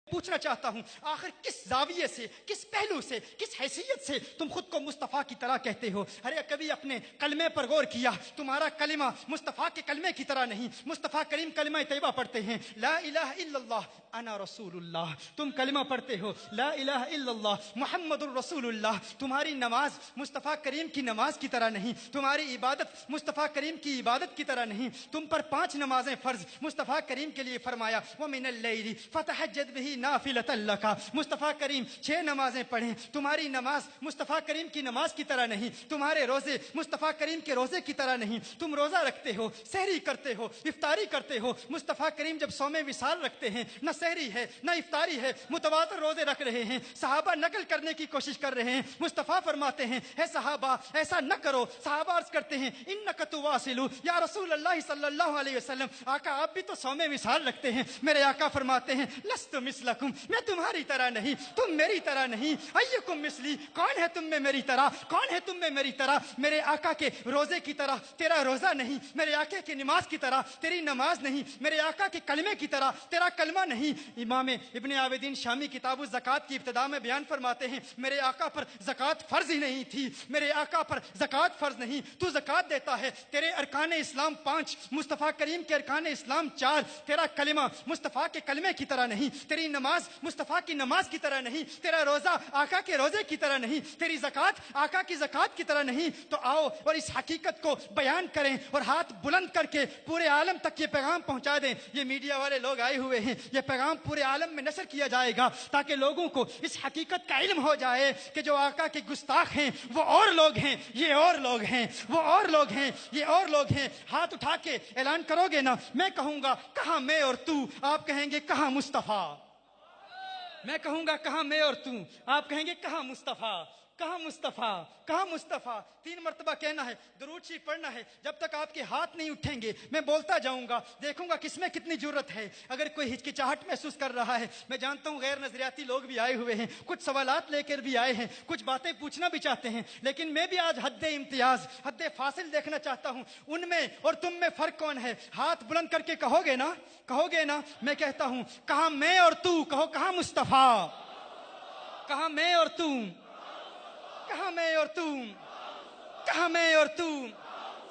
پوچھنا چاہتا ہوں آخر کس زاویے سے، کس پہلو سے، کس حیثیت سے تم خود کو مصطفیٰ کی طرح کہتے ہو؟ ارے کبھی اپنے کلمے پر غور کیا؟ تمہارا کلمہ مصطفیٰ کے کلمے کی طرح نہیں۔ مصطفیٰ کریم کلمہ طیبہ پڑھتے ہیں، لا الہ الا اللہ انا رسول اللہ۔ تم کلمہ پڑھتے ہو لا الہ الا اللہ محمد الرسول اللہ۔ تمہاری نماز مصطفیٰ کریم کی نماز کی طرح نہیں، تمہاری عبادت مصطفیٰ کریم کی عبادت کی طرح نہیں۔ تم پر 5 نمازیں فرض مصطفیٰ کریم کے لیے فرمایا وَمِنَ اللَّيْلِ فَتَهَجَّدْ بِهِ نافلۃ لک۔ مصطفیٰ کریم 6 نمازیں پڑھیں۔ تمہاری نماز مصطفیٰ کریم کی نماز کی طرح نہیں، تمہارے روزے مصطفیٰ کریم کے روزے کی طرح نہیں۔ تم روزہ رکھتے ہو، سحری کرتے ہو، افطاری کرتے ہو۔ مصطفیٰ کریم جب صوم وصال رکھتے ہیں نہ سحری ہے نہ افطاری ہے، متواتر روزے رکھ رہے ہیں۔ صحابہ نقل کرنے کی کوشش کر رہے ہیں، مصطفیٰ فرماتے ہیں اے صحابہ ایسا نہ کرو۔ صحابہ عرض کرتے ہیں انک تواصل یا رسول اللہ صلی اللہ علیہ وسلم، آقا آپ بھی تو صوم وصال رکھتے ہیں۔ میرے آقا فرماتے ہیں لست مثلکم، میں تمہاری طرح نہیں، تم میری طرح نہیں۔ ایکم مثلی، کون ہے تم میں میری طرح، کون ہے تم میں میری طرح؟ میرے آقا کے روزے کی طرح تیرا روزہ نہیں، میرے آقا کی نماز کی طرح تیری نماز نہیں، میرے آقا کے کلمے کی طرح تیرا کلمہ نہیں۔ امام ابن عابدین شامی کتاب الزکوٰۃ کی ابتدا میں بیان فرماتے ہیں میرے آقا پر زکوٰۃ فرض ہی نہیں تھی، میرے آقا پر زکوٰۃ فرض نہیں، تو زکوٰۃ دیتا ہے۔ تیرے ارکان اسلام 5، مصطفیٰ کریم کے ارکان اسلام 4۔ تیرا کلمہ مصطفیٰ کے کلمے کی طرح نہیں، تیری نماز مصطفیٰ کی نماز کی طرح نہیں، تیرا روزہ آقا کے روزے کی طرح نہیں، تیری زکوٰۃ آقا کی زکوٰۃ کی طرح نہیں۔ تو آؤ اور اس حقیقت کو بیان کریں اور ہاتھ بلند کر کے پورے عالم تک یہ پیغام پہنچا دیں۔ یہ میڈیا والے لوگ آئے ہوئے ہیں، یہ پیغام پورے عالم میں نشر کیا جائے گا تاکہ لوگوں کو اس حقیقت کا علم ہو جائے کہ جو آقا کے گستاخ ہیں وہ اور لوگ ہیں، یہ اور لوگ ہیں، وہ اور لوگ ہیں، یہ اور لوگ ہیں۔ ہاتھ اٹھا کے اعلان کرو گے نا، میں کہوں گا کہاں میں اور تو، آپ کہیں گے کہاں مصطفیٰ۔ میں کہوں گا کہاں میں اور تو، آپ کہیں گے کہاں مصطفیٰ، کہاں مصطفیٰ، کہاں مصطفیٰ۔ 3 مرتبہ کہنا ہے، درود شریف پڑھنا ہے۔ جب تک آپ کے ہاتھ نہیں اٹھیں گے میں بولتا جاؤں گا، دیکھوں گا کس میں کتنی جرت ہے۔ اگر کوئی ہچکچاہٹ محسوس کر رہا ہے، میں جانتا ہوں غیر نظریاتی لوگ بھی آئے ہوئے ہیں، کچھ سوالات لے کر بھی آئے ہیں، کچھ باتیں پوچھنا بھی چاہتے ہیں، لیکن میں بھی آج حد امتیاز، حد فاصل دیکھنا چاہتا ہوں۔ ان میں اور تم میں فرق کون ہے؟ ہاتھ بلند کر کے کہو گے نا، کہو گے نا؟ میں کہتا ہوں کہاں میں اور تو، کہو کہاں مصطفیٰ، کہاں میں اور تو، کہاں میں اور تو، کہاں میں اور تو۔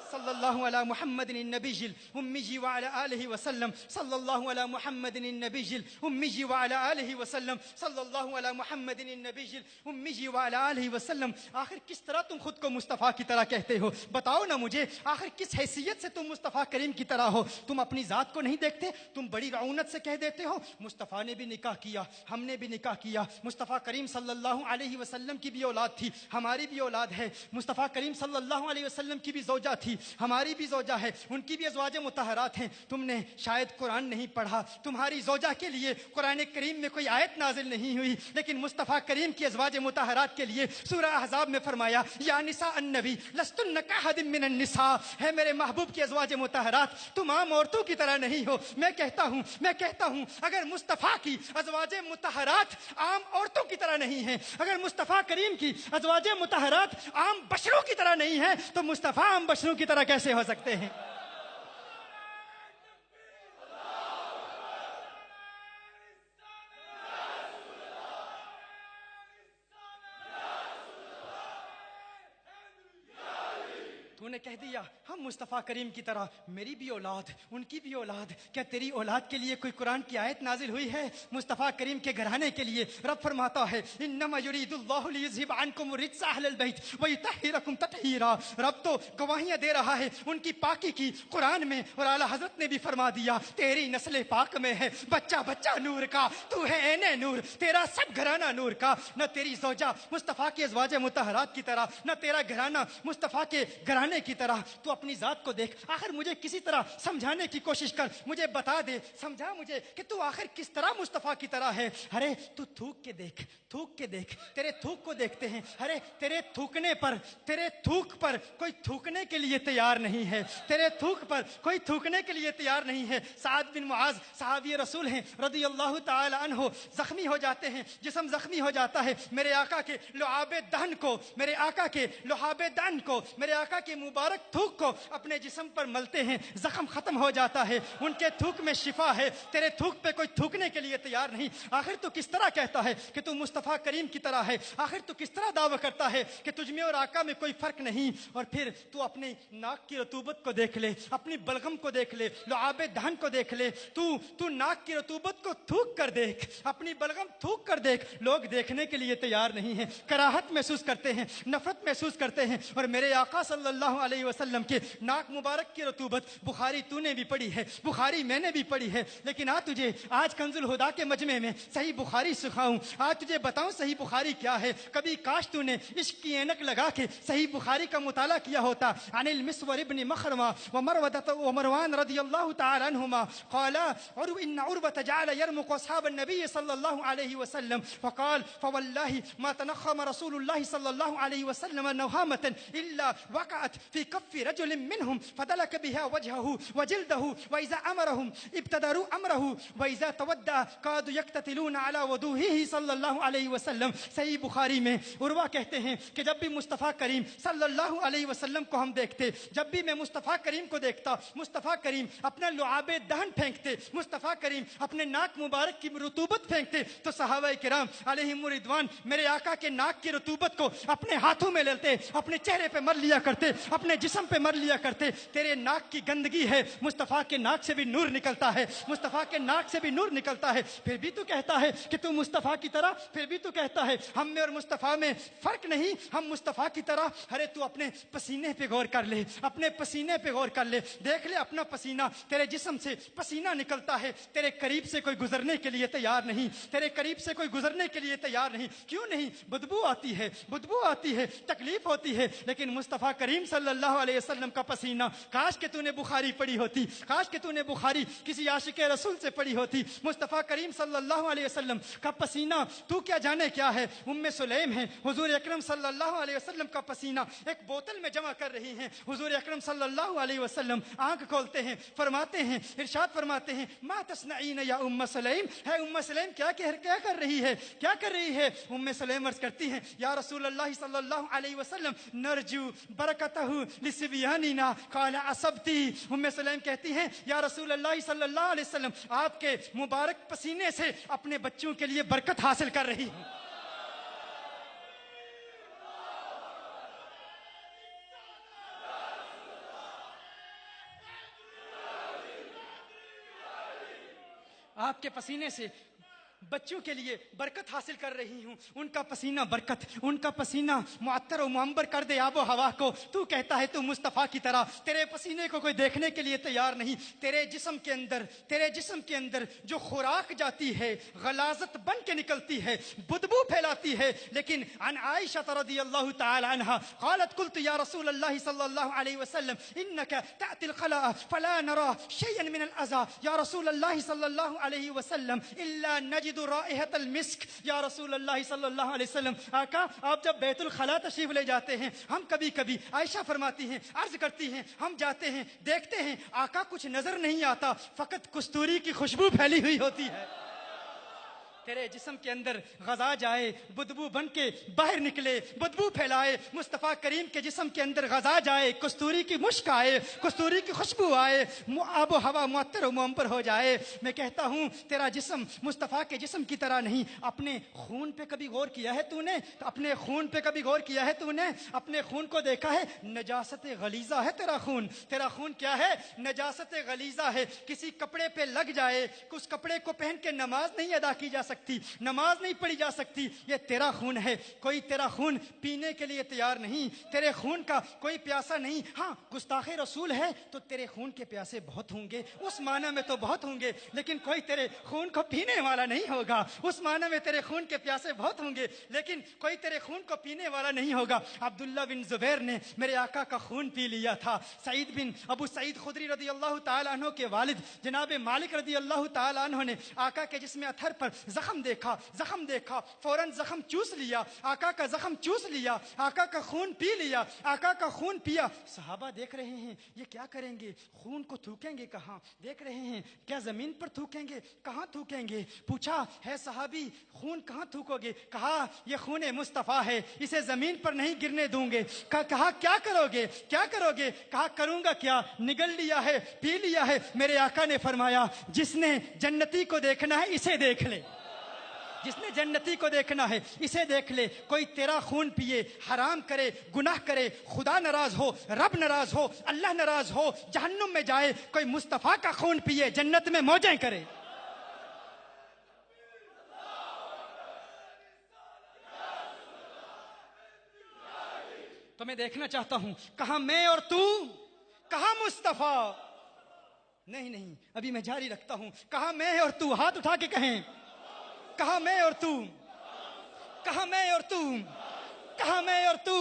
صلی اللہ علی محمد النبی الامی وعلی آلہ وسلم، صلی اللہ علی محمد النبی الامی وعلی آلہ وسلم، صلی اللہ علی محمد النبی الامی وعلی آلہ وسلم۔ آخر کس طرح تم خود کو مصطفیٰ کی طرح کہتے ہو؟ بتاؤ نا مجھے، آخر کس حیثیت سے تم مصطفیٰ کریم کی طرح ہو؟ تم اپنی ذات کو نہیں دیکھتے؟ تم بڑی رعونت سے کہہ دیتے ہو مصطفیٰ نے بھی نکاح کیا، ہم نے بھی نکاح کیا، مصطفیٰ کریم صلی اللہ علیہ وسلم کی بھی اولاد تھی، ہماری بھی اولاد ہے، مصطفیٰ کریم صلی اللہ علیہ وسلم کی بھی زوجہ تھی، ہماری بھی زوجہ ہے، ان کی بھی ازواج مطہرات ہیں۔ تم نے شاید قرآن نہیں پڑھا، تمہاری زوجہ کے لیے قرآن کریم میں کوئی آیت نازل نہیں ہوئی، لیکن مصطفیٰ کریم کی ازواج مطہرات کے لیے سورہ احزاب میں فرمایا یا نساء النبی لستن کاحد من النساء، ہے میرے محبوب کی ازواج مطہرات تم عام عورتوں کی طرح نہیں ہو۔ میں کہتا ہوں اگر مصطفیٰ کی ازواج مطہرات عام عورتوں کی طرح نہیں ہیں، اگر مصطفیٰ کریم کی ازواج مطہرات عام بشروں کی طرح نہیں ہیں، تو مصطفیٰ عام بشروں کی طرح کیسے ہو سکتے ہیں؟ تو نے کہہ دیا ہم مصطفیٰ کریم کی طرح، میری بھی اولاد، ان کی بھی اولاد، کیا تیری اولاد کے لیے کوئی قرآن کی آیت نازل ہوئی ہے؟ مصطفیٰ کریم کے گھرانے کے لیے رب فرماتا ہے انما یرید اللہ لیذھب عنکم الرجس اہل البیت ویطہرکم تطہیرا۔ رب تو گواہیاں دے رہا ہے ان کی پاکی کی قرآن میں، اور اعلیٰ حضرت نے بھی فرما دیا تیری نسل پاک میں ہے بچہ بچہ نور کا، تو ہے عین نور، تیرا سب گھرانہ نور کا۔ نہ تیری زوجہ مصطفیٰ کی ازواج مطہرات کی طرح، نہ تیرا گھرانہ مصطفیٰ کے گھرانے کی طرح۔ تو اپنی ذات کو دیکھ، آخر مجھے کسی طرح سمجھانے کی کوشش کر، مجھے بتا دے، سمجھا مجھے کہ تو آخر کس طرح مصطفیٰ کی طرح ہے۔ ارے تو تھوک کے دیکھ، تھوک کے دیکھ، تیرے تھوک کو دیکھتے ہیں، ارے تیرے تھوکنے پر، تیرے تھوک پر کوئی تھوکنے کے لیے تیار نہیں ہے، تیرے تھوک پر کوئی تھوکنے کے لیے تیار نہیں ہے۔ سعد بن معاذ صحابی رسول ہیں رضی اللہ تعالی عنہ، زخمی ہو جاتے ہیں، جسم زخمی ہو جاتا ہے، میرے آقا کے لعاب دہن کو، میرے آقا کے لعاب دہن کو، میرے آقا کے मुबारक थूक को अपने जिस्म पर मलते हैं, जख्म खत्म हो जाता है, उनके थूक में शिफा है। तेरे थूक पे कोई थूकने के लिए तैयार नहीं। आखिर तू किस तरह कहता है कि तू मुस्तफ़ा करीम की तरह है? आखिर तू किस तरह दावा करता है कि तुझ में और आका में कोई फर्क नहीं? और फिर तू अपनी नाक की रतूबत को देख ले, अपनी बलगम को देख ले, लुआबे दहन को देख ले। तू नाक की रतूबत को थूक कर देख, अपनी बलगम थूक कर देख। लोग देखने के लिए तैयार नहीं हैं, कराहत महसूस करते हैं, नफरत महसूस करते हैं। और मेरे आका सल्लल्लाहु अलैहि वसल्लम के नाक मुबारक की रतूबत बुखारी तूने भी पढ़ी है, बुखारी मैंने भी पढ़ी है, लेकिन तुझे आज कंजुल हुदा के मजमे में सही बुखारी सिखाऊं, आज तुझे बताऊं सही बुखारी क्या है। कभी काश तूने इश्क की ऐनक लगा के सही बुखारी का मुताला किया होता। अनिल मिस्वर इब्न मखरमा व मरवदत व मरवान रदियल्लाहु तआला अन्हुमा क़ाला इन्न उर्वत जअल यरमुक़ असहाब नबी सल्लल्लाहु अलैहि वसल्लम फ़क़ाल फ़वल्लाहि मा तनख़म रसूलुल्लाह सल्लल्लाहु अलैहि वसल्लम नवहामतन इल्ला वक़अत फ़ी कफ़्फ़ि रजुलिन मिनहुम फ़दलक बिहा वजहहु व जिल्दहु व इज़ा अमरहुम इब्तदरू अमरहु व इज़ा तवद्दा कादू यक्ततिलून अला वदूहिही सल्लल्लाहु अलैहि वसल्लम। सही बुखारी में उर्वा कहते हैं कि जब भी मुस्तफ़ा करीम सल्लल्लाहु अलैहि वसल्लम को हम देखते, जब भी मैं मुस्तफ़ा करीम को देखता, मुस्तफ़ा करीम अपना लुआबे दहन फेंकते, मुस्तफ़ा करीम अपने नाक मुबारक की रतूबत फेंकते, तो सहाबाए किराम अलैहिम रिदवान मेरे आका के नाक की रतूबत को अपने हाथों में लेते, अपने चेहरे पे मर लिया करते, अपने जिस्म पे मर लिया करते। तेरे नाक की गंदगी है, मुस्तफ़ा के नाक से भी नूर निकलता है, मुस्तफ़ा के नाक से भी नूर निकलता है, फिर भी तू कहता है कि तू मुस्तफ़ा की तरह, फिर भी तू कहता है हम में और मुस्तफ़ा में फर्क नहीं, हम मुस्तफ़ा की तरह। अरे तू अपने पसीने पे गौर कर ले, अपने पसीने पे गौर कर ले, देख ले अपना पसीना, तेरे जिस्म से पसीना निकलता है, तेरे करीब से कोई गुजरने के लिए तैयार नहीं, तेरे करीब से कोई गुजरने के लिए तैयार नहीं। क्यों नहीं? बदबू आती है, बदबू आती है, तकलीफ होती है, लेकिन मुस्तफ़ा करीम सल्लल्लाहु अलैहि वसल्लम का पसीना, काश के तूने बुखारी पढ़ी होती, काश के तूने बुखारी किसी आशिक रसूल से पढ़ी होती। मुस्तफ़ा करीम सल्लल्लाहु अलैहि वसल्लम का पसीना तू क्या जाने क्या है। उम्मे सुलैम है, हुजूर अकरम सल्लल्लाहु अलैहि वसल्लम का पसीना एक बोतल में जमा कर रही हैं। हुजूर अकरम सल्लल्लाहु अलैहि वसल्लम आंख खोलते हैं, फरमाते हैं, इरशाद फरमाते हैं मा तस्नईन या उम्मे सुलैम, है उम्मे सुलैम क्या कर रही है, क्या कर रही है? उम्मे सुलैम अर्ज़ करती हैं या रसूल अल्लाह सल्लल्लाहु अलैहि वसल्लम नरजू बरकतहु लिसिबियानिना क़ाला असबती। उम्मे सुलैम कहती हैं या रसूल अल्लाह सल्लल्लाहु अलैहि वसल्लम आपके मुबारक पसीने से अपने बच्चों के लिए बरकत हासिल कर रही हूं। आपके पसीने से बच्चों के लिए बरकत हासिल कर रही हूँ। उनका पसीना बरकत, उनका पसीना मुअत्तर और मुअम्बर कर दे आबो हवा को। तू कहता है तू मुस्तफ़ा की तरह, तेरे पसीने को कोई देखने के लिए तैयार नहीं। तेरे जिस्म के अंदर जो खुराक जाती है, गलाजत बन के निकलती है, बदबू फैलाती है। लेकिन अन आयशा रज़ियल्लाहु तआला अन्हा क़ालत क़ुल्तु या रसूल अल्लाह सल्लल्लाहु अलैहि वसल्लम इन्नका तअतिल ख़ला फला नरा शयअन मिनल अज़ा या रसूल अल्लाह सल्लल्लाहु अलैहि वसल्लम इल्ला नजिद राइहतल मिस्क। या रसूल अल्लाह सल्लल्लाहु अलैहि वसल्लम आका आप जब बैतुल खला तशरीफ ले जाते हैं, हम कभी कभी, आयशा फरमाती हैं, अर्ज करती हैं, हम जाते हैं, देखते हैं आका कुछ नजर नहीं आता, फकत कस्तूरी की खुशबू फैली हुई होती है। तेरे जिस्म के अंदर गजा जाए, बदबू बन के बाहर निकले, बदबू फैलाए। मुस्तफ़ा करीम के जिस्म के अंदर गजा जाए, कस्तूरी की मुश्क आए, कस्तूरी की खुशबू आए, आबो हवा मुअत्तर मुअम्बर हो जाए। मैं कहता हूँ तेरा जिस्म मुस्तफ़ा के जिस्म की तरह नहीं। अपने खून पे कभी गौर किया है तूने? अपने खून पे कभी गौर किया है तूने? अपने खून को देखा है? नजासत गलीजा है तेरा खून। तेरा खून क्या है? नजासत गलीजा है। किसी कपड़े पे लग जाए, उस कपड़े को पहन के नमाज नहीं अदा की जा सकती, नमाज नहीं पढ़ी जा सकती। ये तेरा खून है। कोई तेरा खून पीने के लिए तैयार नहीं, तेरे खून का कोई प्यासा नहीं। हाँ, गुस्ताखे रसूल है तो तेरे खून के प्यासे बहुत होंगे, उस माना में तो बहुत होंगे, लेकिन कोई तेरे खून को पीने वाला नहीं होगा। उस माना में तेरे खून के प्यासे बहुत होंगे, लेकिन कोई तेरे खून को पीने वाला नहीं होगा। अब्दुल्ला बिन जुबैर ने मेरे आका का खून पी लिया था। सईद बिन अबू सईद खुदरी रज़ियल्लाहु तआला अन्हु के वालिद जनाब मालिक रज़ियल्लाहु तआला अन्हु ने आका के जिस्म अथर पर जख्म देखा, जख्म देखा, फौरन जख्म चूस लिया, आका का जख्म चूस लिया, आका का खून पी लिया, आका का खून पिया। सहाबा देख रहे हैं ये क्या करेंगे, खून को थूकेंगे कहाँ, देख रहे हैं क्या जमीन पर थूकेंगे, कहाँ थूकेंगे। पूछा है सहाबी खून कहाँ थूकोगे, कहा ये खून मुस्तफा है, इसे जमीन पर नहीं गिरने दूंगे। कहा क्या करोगे, क्या करोगे, कहा करूंगा क्या, निगल लिया है, पी लिया है। मेरे आका ने फरमाया जिसने जन्नती को देखना है इसे देख ले, जिसने जन्नती को देखना है इसे देख ले। कोई तेरा खून पिए, हराम करे, गुनाह करे, खुदा नाराज हो, रब नाराज हो, अल्लाह नाराज हो, जहन्नुम में जाए। कोई मुस्तफा का खून पिए, जन्नत में मौजें करे। तो मैं देखना चाहता हूं कहां मैं और तू, कहां मुस्तफा। नहीं नहीं, अभी मैं जारी रखता हूं। कहां मैं और तू, हाथ उठा के कहें, कहां मैं और तू, कहां मैं और तू, कहां मैं और तू।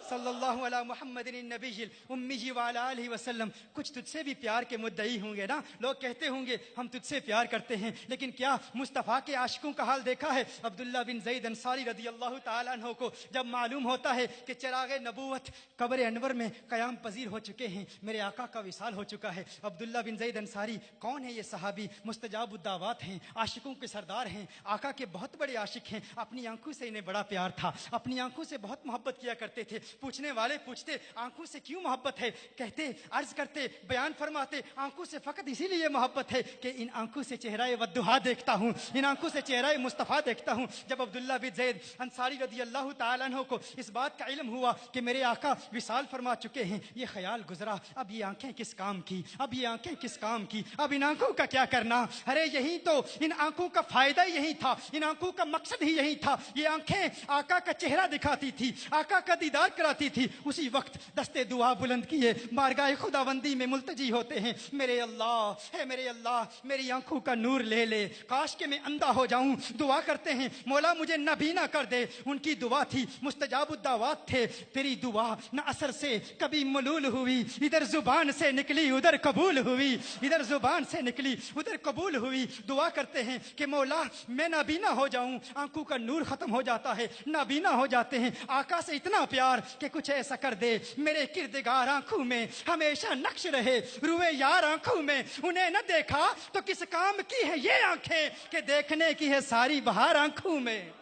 सल्लल्लाहु अला मुहम्मदिन नबील उम्मी व अला आलिहि वसल्लम। कुछ तुझसे भी प्यार के मुद्दई होंगे ना, लोग कहते होंगे हम तुझसे प्यार करते हैं, लेकिन क्या मुस्तफ़ा के आशिकों का हाल देखा है। अब्दुल्ला बिन ज़ैद अंसारी रदियल्लाहु ताला अन्हु को जब मालूम होता है कि चिराग नबूवत कब्र अनवर में क़याम पजीर हो चुके हैं, मेरे आका का विसाल हो चुका है। अब्दुल्ला बिन ज़ैद अंसारी कौन है ये सहाबी, मुस्तजाबुद्दावात हैं, आशिकों के सरदार हैं, आका के बहुत बड़े आशिक हैं। अपनी आंखों से इन्हें बड़ा प्यार था, अपनी आंखों से बहुत मोहब्बत किया करते थे। पूछने वाले पूछते आंखों से क्यों मोहब्बत है, कहते अर्ज करते बयान फरमाते आंखों से फकत इसीलिए मोहब्बत है कि इन आंखों से चेहरा वद्दुहा देखता हूं, इन आंखों से चेहरा मुस्तफा देखता हूं। जब अब्दुल्ला बिन ज़ैद अंसारी रदियल्लाहु ताला अन्हु को इस बात का इल्म हुआ कि मेरे आका विसाल फरमा चुके हैं, ये ख्याल गुजरा अब ये आंखें किस काम की, अब ये आंखें किस काम की, अब इन आंखों का क्या करना। अरे यही तो, इन आंखों का फायदा यही था, इन आंखों का मकसद ही यही था। ये आंखें आका का चेहरा दिखाती थी, आका का दीदार कराती थी। उसी वक्त दस्ते दुआ बुलंद किए बारगाह खुदाबंदी में मुल्तजी होते हैं, मेरे अल्लाह है, मेरे अल्लाह मेरी आंखों का नूर ले ले, काश के मैं अंधा हो जाऊं। दुआ करते हैं मौला मुझे नबीना कर दे। उनकी दुआ थी, मुस्तजाबुद्दावात थे। तेरी दुआ न असर से कभी मलूल हुई, इधर जुबान से निकली उधर कबूल हुई, इधर जुबान से निकली उधर कबूल हुई। दुआ करते हैं कि मौला मैं नाबीना हो जाऊं, आंखों का नूर खत्म हो जाता है, नाबीना हो जाते हैं। आका से इतना प्यार कि कुछ ऐसा कर दे मेरे किरदगार आंखों में हमेशा नक्श रहे, रुए यार आंखों में उन्हें न देखा तो किस काम की है ये आंखें कि देखने की है सारी बहार आंखों में।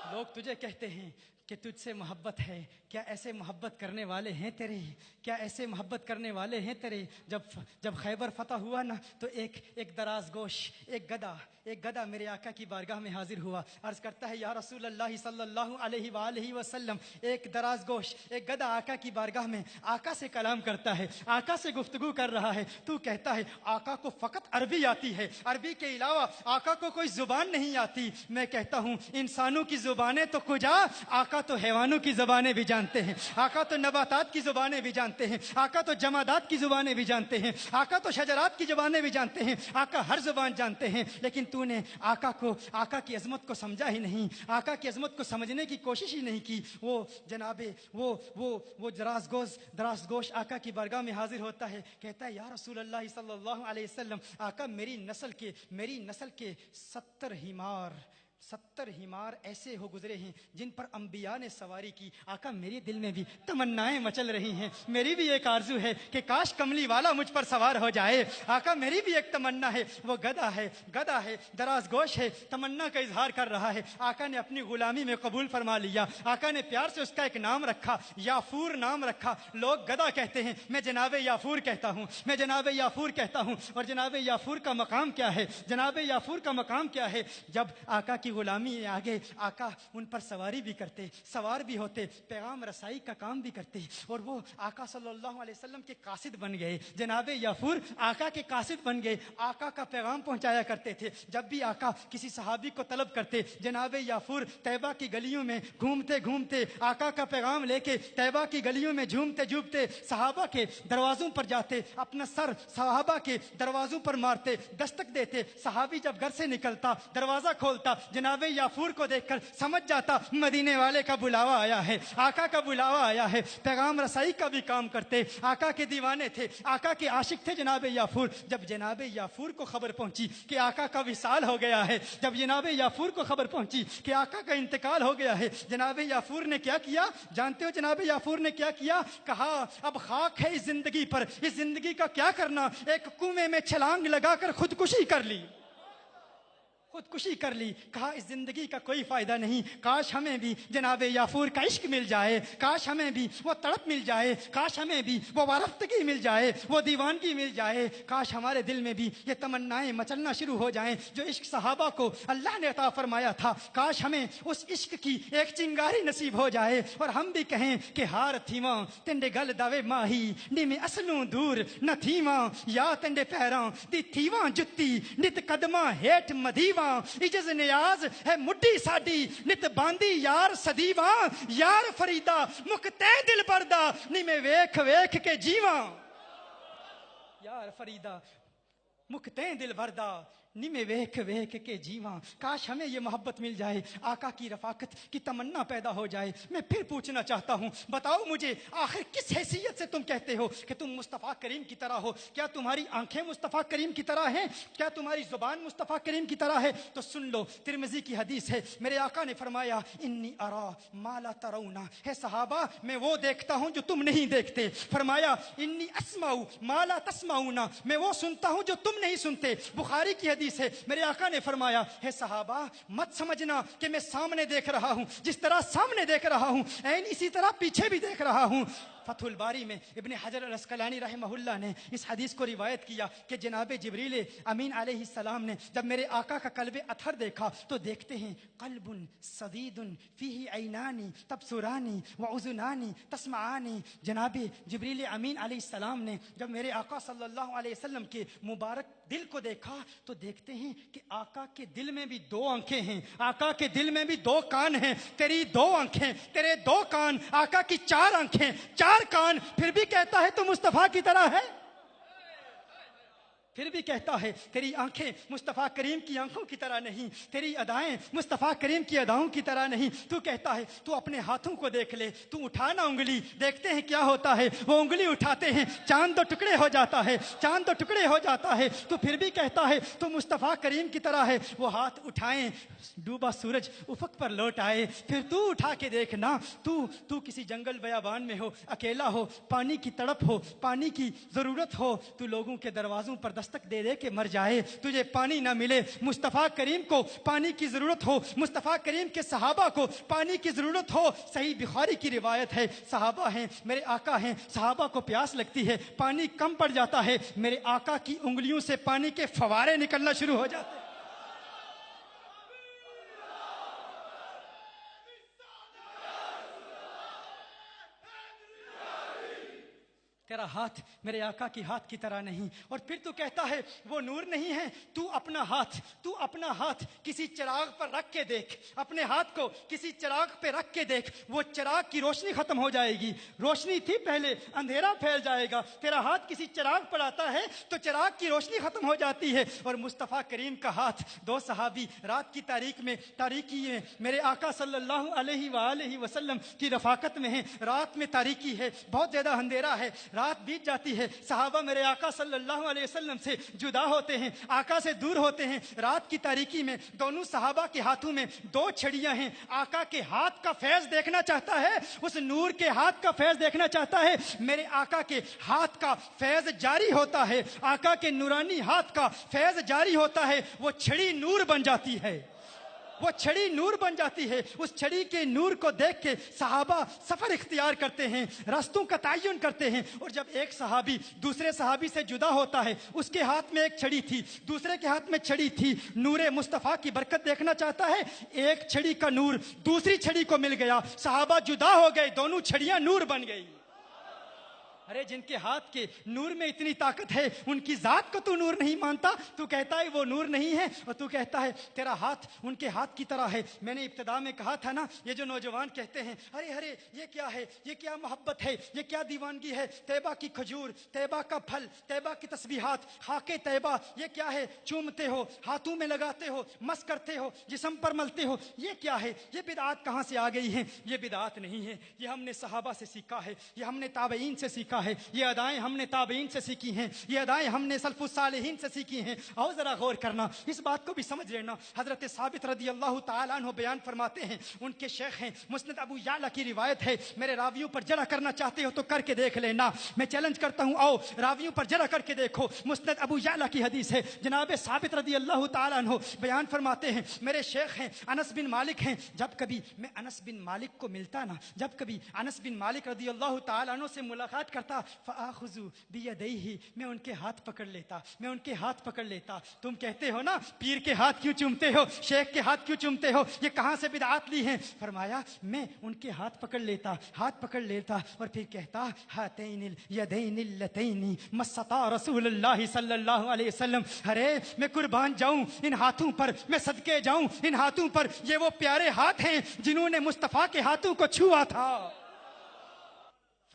लोग तुझे कहते हैं कि तुझसे मोहब्बत है, क्या ऐसे मोहब्बत करने वाले हैं तेरे, क्या ऐसे मोहब्बत करने वाले हैं तेरे। जब खैबर फतह हुआ ना तो एक दराज गोश, एक गधा मेरे आका की बारगाह में हाजिर हुआ। अर्ज करता है या रसूल अल्लाह सल्लल्लाहु अलैहि वसल्लम, एक दराज गोश, एक गधा आका की बारगाह में आका से कलाम करता है, आका से गुफ्तगू कर रहा है। तू कहता है आका को फकत अरबी आती है, अरबी के अलावा आका को कोई जुबान नहीं आती। मैं कहता हूँ इंसानों की जुबानें तो कुजा, आका तो हैवानों की जुबानें भी जानते हैं, आका तो नबातात की जुबानें भी जानते हैं, आका तो जमादात की जुबानें भी जानते हैं, आका तो शजरात की जुबानें भी जानते हैं, आका हर जुबान जानते हैं। लेकिन तूने आका की अजमत को समझा ही नहीं, आका की अजमत को समझने की कोशिश ही नहीं की। वो जनाबे वो दराज गोश आका की बारगाह में हाजिर होता है, कहता है या रसूल अल्लाह सल्लल्लाहु अलैहि वसल्लम, आका मेरी नस्ल के 70 हिमार ऐसे हो गुजरे हैं जिन पर अंबिया ने सवारी की। आका मेरे दिल में भी तमन्नाएं मचल रही हैं, मेरी भी एक आरजू है कि काश कमली वाला मुझ पर सवार हो जाए। आका मेरी भी एक तमन्ना है, वो गधा है, दराज गोश है, तमन्ना का इजहार कर रहा है। आका ने अपनी गुलामी में कबूल फरमा लिया। आका ने प्यार से उसका एक नाम रखा, याफूर नाम रखा। लोग गधा कहते हैं, मैं जनाबे याफूर कहता हूँ, मैं जनाबे याफूर कहता हूँ। और जनाबे याफूर का मकाम क्या है, जनाबे याफूर का मकाम क्या है। जब आका की गुलामी आगे आका उन पर सवारी भी करते, सवार भी होते, पैगाम रसाई का काम भी करते, और वो आका सल्लल्लाहु अलैहि वसल्लम के कासिद बन गए। जनाबे याफूर आका के कासिद बन गए, आका का पैगाम पहुंचाया करते थे। जब भी आका किसी सहाबी को तलब करते, जनाबे याफूर तैबा की गलियों में घूमते घूमते आका का पैगाम लेके तैबा की गलियों में झूमते झूमते सहाबा के दरवाजों पर जाते, अपना सर सहाबा के दरवाजों पर मारते, दस्तक देते। सहाबी जब घर से निकलता, दरवाजा खोलता, जनाब याफूर को देखकर समझ जाता मदीने वाले का बुलावा आया है, आका का बुलावा आया है। पैगाम रसाई का भी काम करते, आका के दीवाने थे, आका के आशिक थे जनाब याफूर। जब जनाब याफूर को खबर पहुंची कि आका का विसाल हो गया है, जब जनाब याफूर को खबर पहुंची कि आका का इंतकाल हो गया है, जनाब याफूर ने क्या किया जानते हो? जनाब याफूर ने क्या किया? कहा अब खाक है इस जिंदगी पर, इस जिंदगी का क्या करना, एक कुएं में छलांग लगाकर खुदकुशी कर ली, खुदकुशी कर ली। कहा इस जिंदगी का कोई फायदा नहीं, काश हमें भी जनाब याफूर का इश्क मिल जाए, काश हमें भी वो तड़प मिल जाए, काश हमें भी वो वारफ्तगी मिल जाए, वो दीवानगी मिल जाए, काश हमारे दिल में भी ये तमन्नाएं मचलना शुरू हो जाएं जो इश्क सहाबा को अल्लाह ने अता फरमाया था। काश हमें उस इश्क की एक चिंगारी नसीब हो जाए और हम भी कहें कि हार थीवा तेंडे गल दावे माही नी में असलों दूर न थीवा, या तेंडे पैरां दी थीवा जुत्ती नित कदमा हेठ मदीवा, इजज नियाज है मुड्डी साडी नित बांदी यार सदीवा, यार फरीदा मुकते दिल परदा नी में वेख वेख के जीवा, यार फरीदा मुकते दिल भरदा नी में वेख वेख के जीवा। काश हमें ये मोहब्बत मिल जाए, आका की रफाकत की तमन्ना पैदा हो जाए। मैं फिर पूछना चाहता हूँ, बताओ मुझे आखिर किस हैसियत से तुम कहते हो कि तुम मुस्तफ़ा करीम की तरह हो? क्या तुम्हारी आंखें मुस्तफ़ा करीम की तरह हैं? क्या तुम्हारी जुबान मुस्तफ़ा करीम की तरह है? तो सुन लो, तिरमिज़ी की हदीस है, मेरे आका ने फरमाया इन्नी अरा माला तरौना, है सहाबा मैं वो देखता हूँ जो तुम नहीं देखते। फरमाया इन्नी अस्माऊ माला तस्माऊना, मैं वो सुनता हूँ जो तुम नहीं सुनते। बुखारी की हदीस है, मेरे आका ने फरमाया है सहाबा मत समझना कि मैं सामने देख रहा हूं, जिस तरह सामने देख रहा हूं ऐन इसी तरह पीछे भी देख रहा हूं। फतहुल बारी में इब्ने हजर अल अस्कलानी रहमहुल्लाह ने इस हदीस को रिवायत किया कि जनाब जिब्रील अमीन अलैहिस्सलाम ने जब मेरे आका का कल्बे अथर देखा तो देखते हैं कल्बुन सदीदुन फीही ऐनानी तबसुरानी व उज़ुनानी तस्माआनी। जनाब जिब्रील अमीन अलैहिस्सलाम ने जब मेरे आका सल्लल्लाहु अलैहि वसल्लम के मुबारक दिल को देखा तो देखते हैं कि आका के दिल में भी दो आंखें हैं, आका के दिल में भी दो कान हैं। तेरी दो आंखें, तेरे दो कान, आका की चार आंखें, चार कान, फिर भी कहता है तू मुस्तफा की तरह है, फिर भी कहता है तेरी आंखें मुस्तफ़ा करीम की आंखों की तरह नहीं, तेरी अदाएं मुस्तफ़ा करीम की अदाओं की तरह नहीं। तू कहता है तू अपने हाथों को देख ले, तू उठा ना उंगली, देखते हैं क्या होता है। वो उंगली उठाते हैं, चांद दो टुकड़े हो जाता है, चांद दो टुकड़े हो जाता है। तू फिर भी कहता है तू मुस्तफ़ा करीम की तरह है। वो हाथ उठाएं, डूबा सूरज उफक पर लौट आए, फिर तू उठा के देखना, तू किसी जंगल बयाबान में हो, अकेला हो, पानी की तड़प हो, पानी की जरूरत हो, तू लोगों के दरवाजों पर दस्तक दे दे के मर जाए, तुझे पानी ना मिले। मुस्तफ़ा करीम को पानी की जरूरत हो, मुस्तफ़ा करीम के सहाबा को पानी की जरूरत हो। सही बुखारी की रिवायत है, सहाबा हैं, मेरे आका हैं, सहाबा को प्यास लगती है, पानी कम पड़ जाता है, मेरे आका की उंगलियों से पानी के फवारे निकलना शुरू हो जाते हैं। तेरा हाथ मेरे आका की हाथ की तरह नहीं। और फिर तू कहता है वो नूर नहीं है। तू अपना हाथ किसी चिराग पर रख के देख, अपने हाथ को किसी चिराग पे रख के देख, वो चिराग की रोशनी खत्म हो जाएगी। रोशनी थी पहले, अंधेरा फैल जाएगा। तेरा हाथ किसी चिराग पर आता है तो चिराग की रोशनी खत्म हो जाती है। और मुस्तफ़ा करीम का हाथ, दो सहाबी रात की तारीकी में मेरे आका सल्लल्लाहु अलैहि वसल्लम की रफाकत में है। रात में तारीकी है, बहुत ज्यादा अंधेरा है, रात बीत जाती है। सहाबा मेरे आका सल्लल्लाहु अलैहि वसल्लम से जुदा होते हैं, आका से दूर होते हैं। रात की तारीकी में दोनों सहाबा के हाथों में दो छड़ियां हैं। आका के हाथ का फैज देखना चाहता है, उस नूर के हाथ का फैज देखना चाहता है। मेरे आका के हाथ का फैज जारी होता है, आका के नूरानी हाथ का फैज जारी होता है। वो छड़ी नूर बन जाती है, वो छड़ी नूर बन जाती है। उस छड़ी के नूर को देख के सहाबा सफर इख्तियार करते हैं, रास्तों का तयन करते हैं। और जब एक सहाबी दूसरे सहाबी से जुदा होता है, उसके हाथ में एक छड़ी थी, दूसरे के हाथ में छड़ी थी, नूरे मुस्तफ़ा की बरकत देखना चाहता है। एक छड़ी का नूर दूसरी छड़ी को मिल गया, सहाबा जुदा हो गए, दोनों छड़ियां नूर बन गई। ارے جن کے ہاتھ کے نور میں اتنی طاقت ہے ان کی ذات کو تو نور نہیں مانتا, تو کہتا ہے وہ نور نہیں ہے, اور تو کہتا ہے تیرا ہاتھ ان کے ہاتھ کی طرح ہے. میں نے ابتدا میں کہا تھا نا, یہ جو نوجوان کہتے ہیں ارے ارے یہ کیا ہے, یہ کیا محبت ہے, یہ کیا دیوانگی ہے, طیبہ کی کھجور, طیبہ کا پھل, طیبہ کی تسبیحات, خاک طیبہ, یہ کیا ہے, چومتے ہو, ہاتھوں میں لگاتے ہو, مس کرتے ہو, جسم پر ملتے ہو, یہ کیا ہے, یہ بدعات کہاں سے آ گئی ہیں؟ یہ بدعات نہیں ہے, یہ ہم نے صحابہ سے سیکھا ہے, یہ ہم نے تابعین سے سیکھا ہے, یہ ادائیں ہم نے تابعین سے سیکھی ہیں, یہ ادائیں ہم نے سلف الصالحین سے سیکھی ہیں. اور ذرا غور کرنا, اس بات کو بھی سمجھ لینا. حضرت ثابت رضی اللہ تعالیٰ عنہ بیان فرماتے ہیں, ان کے شیخ ہیں, مسند ابو یعلا کی روایت ہے. میرے راویوں پر جرا کرنا چاہتے ہو تو کر کے دیکھ لینا, میں چیلنج کرتا ہوں, آؤ راویوں پر جرا کر کے دیکھو. مسند ابو یعلا کی حدیث ہے, جناب ثابت رضی اللہ تعالیٰ عنہ بیان فرماتے ہیں, میرے شیخ ہیں انس بن مالک ہیں, جب کبھی میں انس بن مالک کو ملتا نا, جب کبھی انس بن مالک رضی اللہ تعالیٰ عنہ سے ملاقات کرتا, فآخذ بیدیہ, میں ان کے ہاتھ پکڑ لیتا, میں ان کے ہاتھ پکڑ لیتا. تم کہتے ہو نا پیر کے ہاتھ کیوں چومتے ہو, شیخ کے ہاتھ کیوں چومتے ہو, یہ کہاں سے بدعات لی ہیں؟ فرمایا میں ان کے ہاتھ پکڑ لیتا, ہاتھ پکڑ لیتا, اور پھر کہتا ہاتین الیدین اللتین مستا رسول اللہ صلی اللہ علیہ وسلم. ارے میں قربان جاؤں ان ہاتھوں پر, میں صدقے جاؤں ان ہاتھوں پر, یہ وہ پیارے ہاتھ ہیں جنہوں نے مصطفیٰ کے ہاتھوں کو چھوا تھا.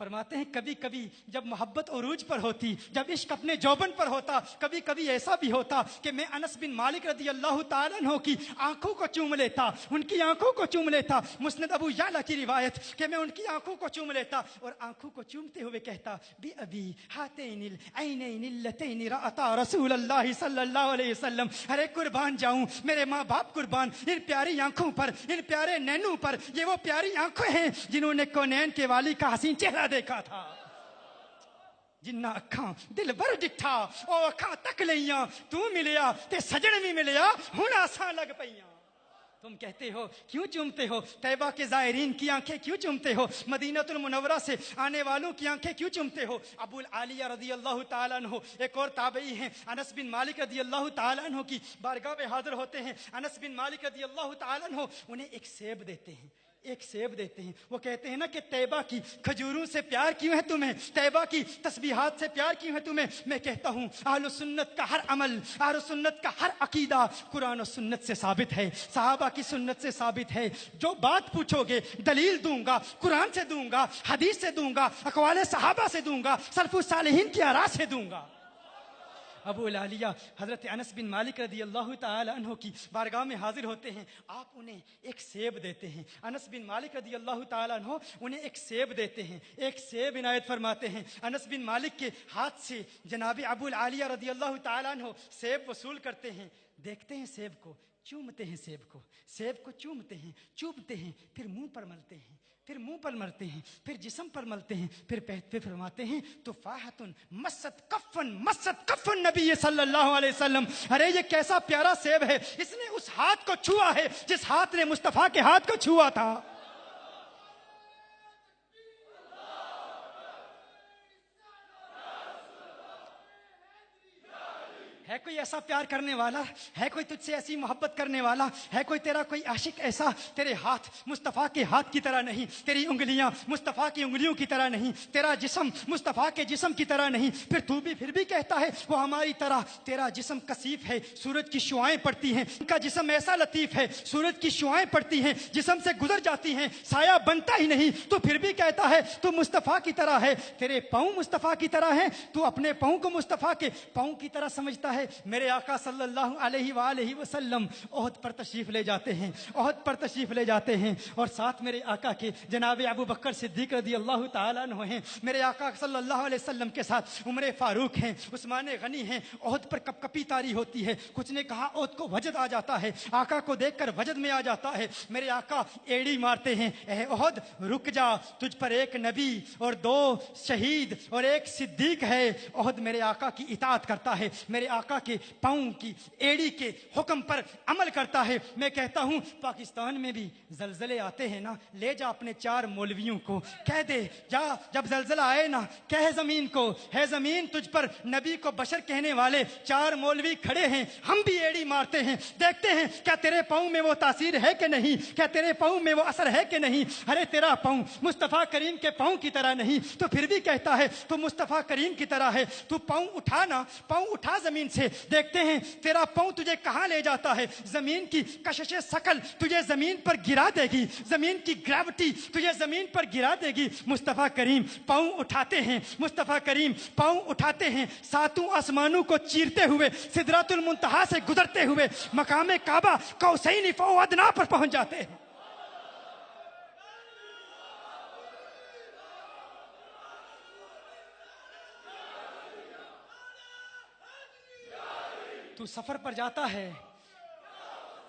فرماتے ہیں کبھی کبھی جب محبت عروج پر ہوتی, جب عشق اپنے جوبن پر ہوتا, کبھی کبھی ایسا بھی ہوتا کہ میں انس بن مالک رضی اللہ تعالیٰ عنہ کی آنکھوں کو چوم لیتا, ان کی آنکھوں کو چوم لیتا. مسند ابو یعلا کی روایت کہ میں ان کی آنکھوں کو چوم لیتا, اور آنکھوں کو چومتے ہوئے کہتا بی ابی ہاتین العینین اللتین رأتا رسول اللہ صلی اللہ علیہ وسلم. ارے قربان جاؤں, میرے ماں باپ قربان, ان پیاری آنکھوں پر, ان پیارے نینوں پر, یہ وہ پیاری آنکھیں ہیں جنہوں نے کونین کے والی کا حسین چہرہ دیکھا تھا. جنہ اکھاں دل بر ڈٹھا او اکھاں تک لیاں, تو ملیا تے سجن بھی ملیا, ہن آساں لگ پیاں. تم کہتے ہو کیوں چومتے ہو, طیبہ کے زائرین کی آنکھیں کیوں چومتے ہو, مدینہ المنورہ سے آنے والوں کی آنکھیں کیوں چومتے ہو. ابو العالیہ رضی اللہ تعالیٰ عنہ ایک اور تابعی ہیں, انس بن مالک رضی اللہ تعالیٰ عنہ کی بارگاہ میں حاضر ہوتے ہیں. انس بن مالک رضی اللہ تعالیٰ عنہ انہیں ایک سیب دیتے ہیں, ایک سیب دیتے ہیں. وہ کہتے ہیں نا کہ طیبہ کی کھجوروں سے پیار کیوں ہے تمہیں, طیبہ کی تسبیحات سے پیار کیوں ہے تمہیں. میں کہتا ہوں اہل سنت کا ہر عمل, اہل سنت کا ہر عقیدہ قرآن و سنت سے ثابت ہے, صحابہ کی سنت سے ثابت ہے. جو بات پوچھو گے دلیل دوں گا, قرآن سے دوں گا, حدیث سے دوں گا, اقوال صحابہ سے دوں گا, سلف الصالحین کی آراء سے دوں گا. ابو العالیہ حضرت انس بن مالک رضی اللہ تعالی عنہ کی بارگاہ میں حاضر ہوتے ہیں, آپ انہیں ایک سیب دیتے ہیں. انس بن مالک رضی اللہ تعالی عنہ انہیں ایک سیب دیتے ہیں, ایک سیب عنایت فرماتے ہیں. انس بن مالک کے ہاتھ سے جناب ابو العالیہ رضی اللہ تعالی عنہ سیب وصول کرتے ہیں, دیکھتے ہیں سیب کو, چومتے ہیں سیب کو, سیب کو چومتے ہیں, چومتے ہیں, پھر منہ پر ملتے ہیں, پھر منہ پر ملتے ہیں, پھر جسم پر ملتے ہیں, پھر فرماتے ہیں تفاحۃ مست کفن نبی صلی اللہ علیہ وسلم. ارے یہ کیسا پیارا سیب ہے, اس نے اس ہاتھ کو چھوا ہے جس ہاتھ نے مصطفیٰ کے ہاتھ کو چھوا تھا. ہے کوئی ایسا پیار کرنے والا, ہے کوئی تجھ سے ایسی محبت کرنے والا, ہے کوئی تیرا کوئی عاشق ایسا, تیرے ہاتھ مصطفیٰ کے ہاتھ کی طرح نہیں, تیری انگلیاں مصطفیٰ کی انگلیوں کی طرح نہیں, تیرا جسم مصطفیٰ کے جسم کی طرح نہیں, پھر بھی کہتا ہے وہ ہماری طرح. تیرا جسم کثیف ہے, سورج کی شعائیں پڑتی ہیں, ان کا جسم ایسا لطیف ہے, سورج کی شعائیں پڑتی ہیں, جسم سے گزر جاتی ہیں, سایہ بنتا ہی نہیں, تو پھر بھی کہتا ہے تو مصطفیٰ کی طرح ہے. تیرے پاؤں مصطفیٰ کی طرح ہیں, تو اپنے پاؤں کو مصطفیٰ کے پاؤں کی طرح سمجھتا ہے. میرے آقا صلی اللہ علیہ وآلہ وسلم احد پر تشریف لے جاتے ہیں, احد پر تشریف لے جاتے ہیں, اور ساتھ میرے آقا کے جناب ابو بکر صدیق رضی اللہ تعالیٰ عنہ ہیں. میرے آقا صلی اللہ علیہ وسلم کے ساتھ عمر فاروق ہیں, عثمان غنی ہیں. احد پر کپ کپی تاری ہوتی ہے, کچھ نے کہا احد کو وجد آ جاتا ہے, آقا کو دیکھ کر وجد میں آ جاتا ہے. میرے آقا ایڑی مارتے ہیں, اے احد رک جا, تجھ پر ایک نبی اور 2 شہید اور 1 صدیق ہے. احد میرے آقا کی اطاعت کرتا ہے. میرے آقا आका के पाँव की एड़ी के हुक्म पर अमल करता है। मैं कहता हूँ पाकिस्तान में भी जलजले आते हैं ना, ले जा अपने 4 मौलवियों को, कह दे जा जब जलजला आए ना, कह जमीन को, है जमीन तुझ पर नबी को बशर कहने वाले 4 मौलवी खड़े हैं, हम भी एड़ी मारते हैं, देखते हैं क्या तेरे पाँव में वो तासीर है कि नहीं, क्या तेरे पाँव में वो असर है कि नहीं। अरे तेरा पाँव मुस्तफ़ा करीम के पाँव की तरह नहीं, तो फिर भी कहता है तो मुस्तफ़ा करीम की तरह है। तू पाँव उठा ना, पाँव उठा जमीन से, देखते हैं तेरा पाँव तुझे कहाँ ले जाता है। जमीन की कशिश शकल तुझे जमीन पर गिरा देगी, जमीन की ग्रेविटी तुझे जमीन पर गिरा देगी। मुस्तफ़ा करीम पाँव उठाते हैं, मुस्तफ़ा करीम पाँव उठाते हैं, 7 आसमानों को चीरते हुए, सिदरातुल मुंतहा से गुजरते हुए मकामे काबा कौसैन फ़ौ अदना पर पहुंच जाते हैं। तू सफर पर जाता है,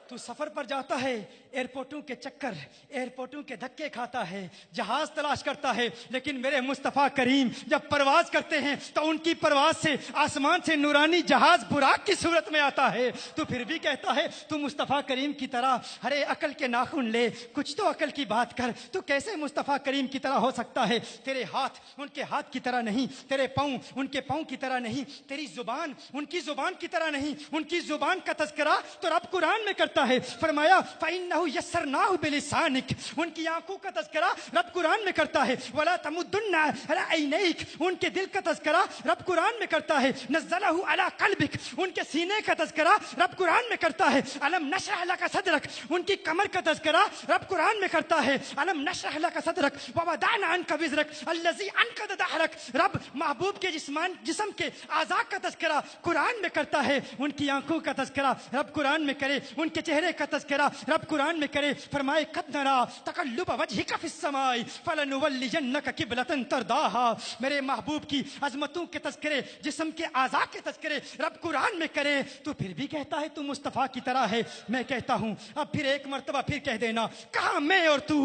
तू सफर पर जाता है, एयरपोर्टों के चक्कर, एयरपोर्टों के धक्के खाता है, जहाज तलाश करता है, लेकिन मेरे मुस्तफ़ा करीम जब परवाज करते हैं तो उनकी परवाज से आसमान से नूरानी जहाज बुराक की सूरत में आता है। तो फिर भी कहता है तू मुस्तफ़ा करीम की तरह, अरे अकल के नाखून ले, कुछ तो अकल की बात कर, तू कैसे मुस्तफ़ा करीम की तरह हो सकता है। तेरे हाथ उनके हाथ की तरह नहीं, तेरे पाँव उनके पाँव की तरह नहीं, तेरी जुबान उनकी जुबान की तरह नहीं। उनकी जुबान का तज़किरा तो रब कुरान में करता है, फरमाया फ़इन्नहु यस्सरनाहु बिलिसानिक, उनकी आंखों का तज़किरा रब कुरान में करता है। वला तमुद्दुन्ना अला ऐनैक, उनके दिल का तज़किरा रब कुरान में करता है। नज़्ज़लहु अला क़ल्बिक, उनके सीने का तज़किरा रब कुरान में करता है। अलम नशरह लका सदरक, उनकी कमर का तज़किरा रब कुरान में करता है। अलम नशरह लका सदरक व वदअना अन्का विज़रक अल्लज़ी अन्क़ज़ दहरक, रब महबूब के जिस्म के आज़ा का तज़किरा कुरान में करता है। उनकी आंखों का तज़किरा रब कुरान में करे, उनके चेहरे का तज़किरा रब कुरान में करे। फरमाए कद नरा तक़ल्लुब वजहिका फ़िस समाई फ़लनुवल्लियन्नका क़िबलतन तरदाहा, मेरे महबूब की अज़मतों के तज़किरे, जिस्म के आज़ा के तज़किरे रब कुरान में करे। तो फिर भी कहता है तू मुस्तफ़ा की तरह है। मैं कहता हूँ अब फिर एक मर्तबा फिर कह देना, कहाँ मैं और तू,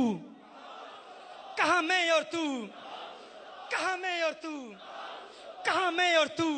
कहाँ मैं और तू, कहाँ मैं और तू, कहाँ मैं और तू,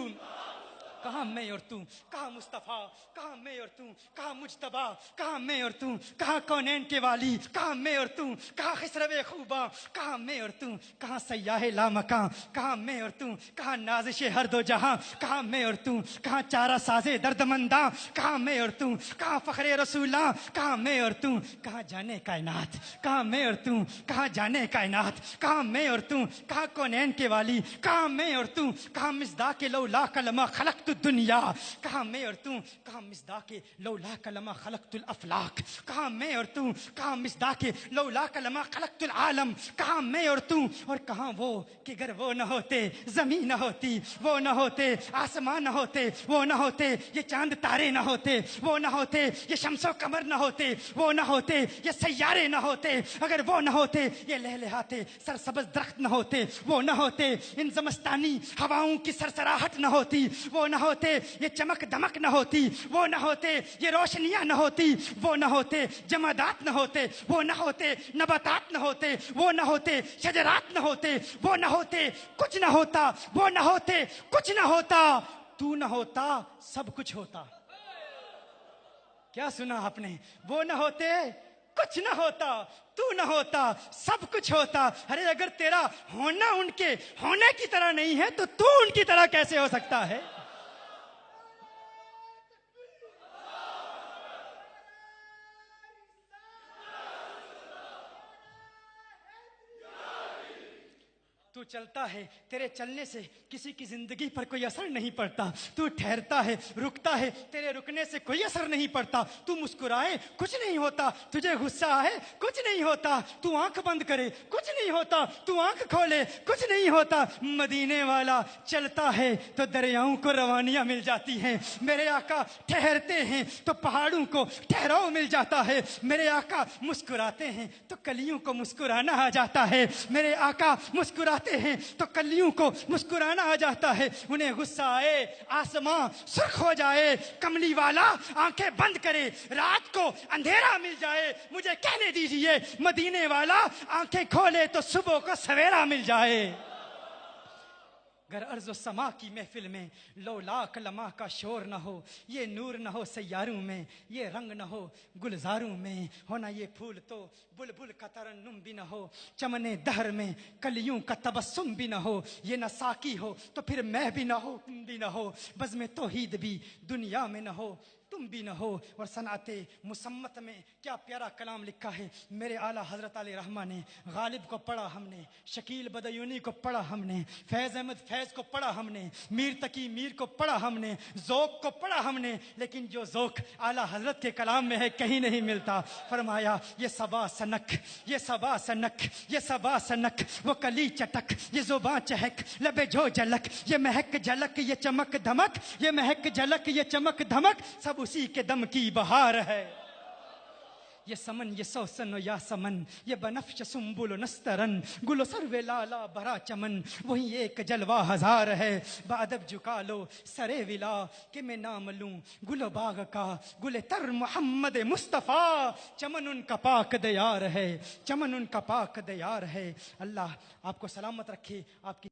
कहाँ मैं और तू, कहाँ मुस्तफ़ा, कहाँ मैं और तू, कहाँ मुज्तबा, कहाँ मैं और तू, कहाँ कौनैन के वाली, कहाँ मैं और तू, कहाँ खिसरवे खूबा, कहाँ मैं और तू, कहाँ सयाहे लामकां, कहाँ मैं और तू, कहाँ नाज़िशे हर दो जहां, कहाँ मैं और तू, कहाँ चारा साजे दर्दमंदा, कहाँ मैं और तू, कहाँ फ़ख्रे रसूला, कहाँ मैं और तू, कहाँ जाने कायनात, कहाँ मैं और तू, कहाँ जाने कायनात, कहाँ मैं और तू, कहाँ कौनैन के वाली, कहाँ मैं और तू, कहाँ मिस्दाक़ लौला कलमा खलक़तु दुनिया, कहाँ मैं और तू, कहाँ मिस्दाक़ लौला कलमा खलक़तुल अफ़लाक, कहाँ मैं और तू, कहाँ मिस्दाक़ लौला कलमा खलक़तुल आलम, कहाँ मैं और तू, और कहाँ वो कि अगर वो न होते ज़मीन न होती, वो न होते आसमान न होते, वो न होते ये चांद तारे न होते, वो न होते ये शम्सो कमर न होते, वो न होते ये सैयारे न होते, अगर वो न होते ये लहलहाते सरसब्ज़ दरख्त न होते, वो न होते इन ज़मस्तानी हवाओं की सरसराहट न होती, वो न होते ये चमक दमक न होती, वो न होते ये रोशनियां न होती, वो न होते जमादात न होते, वो न होते नबातात न होते, वो न होते शजरात न होते, वो न होते कुछ न होता, वो न होते कुछ न होता, तू न होता सब कुछ होता। क्या सुना आपने? वो न होते कुछ न होता, तू न होता सब कुछ होता। अरे अगर तेरा होना उनके होने की तरह नहीं है तो तू उनकी तरह कैसे हो सकता है? तू चलता है, तेरे चलने से किसी की जिंदगी पर कोई असर नहीं पड़ता, तू ठहरता है, रुकता है, तेरे रुकने से कोई असर नहीं पड़ता, तू मुस्कुराए कुछ नहीं होता, तुझे गुस्सा आए कुछ नहीं होता, तू आंख बंद करे कुछ नहीं होता, तू आंख खोले कुछ नहीं होता। मदीने वाला चलता है तो दरियाओं को रवानियां मिल जाती हैं, मेरे आका ठहरते हैं तो पहाड़ों को ठहराव मिल जाता है, मेरे आका मुस्कुराते हैं तो कलियों को मुस्कुराना आ जाता है, मेरे आका मुस्कुराते हैं तो कलियों को मुस्कुराना आ जाता है। उन्हें गुस्सा आए आसमां सुर्ख हो जाए, कमली वाला आंखें बंद करे रात को अंधेरा मिल जाए, मुझे कहने दीजिए मदीने वाला आंखें खोले तो सुबह को सवेरा मिल जाए। گر ارض و سما کی محفل میں لو لاکھ لمحہ کا شور نہ ہو، یہ نور نہ ہو سیاروں میں، یہ رنگ نہ ہو گلزاروں میں، ہونا یہ پھول تو بلبل کا ترنم بھی نہ ہو، چمن دہر میں کلیوں کا تبسم بھی نہ ہو، یہ نہ ساقی ہو تو پھر میں بھی نہ ہو، تم بھی نہ ہو، بزم توحید بھی دنیا میں نہ ہو، تم بھی نہ ہو۔ اور صنعت مسمت میں کیا پیارا کلام لکھا ہے میرے اعلیٰ حضرت علیہ رحمہ نے۔ غالب کو پڑھا ہم نے، شکیل بدیونی کو پڑھا ہم نے، فیض احمد فیض کو پڑھا ہم نے، میر تقی میر کو پڑھا ہم نے، ذوق کو پڑھا ہم نے، لیکن جو ذوق اعلیٰ حضرت کے کلام میں ہے کہیں نہیں ملتا۔ فرمایا یہ صبا سنک، یہ صبا سنک، یہ صبا سنک، وہ کلی چٹک، یہ زباں چہک، لبے جو جلک، یہ مہک جھلک، یہ چمک دھمک، یہ مہک جھلک، یہ چمک دھمک، سب اسی کے دم کی بہار ہے۔ یہ سمن یہ سوسن و یا سمن، یہ بنفش سنبل و نسترن، گل و سرو لالا برا چمن، وہی ایک جلوہ ہزار ہے۔ بادب جھکا لو سرے ولا کہ میں نام لوں گل و باغ کا، گل تر محمد مصطفیٰ، چمن ان کا پاک دیار ہے، چمن ان کا پاک دیار ہے۔ اللہ آپ کو سلامت رکھے، آپ کی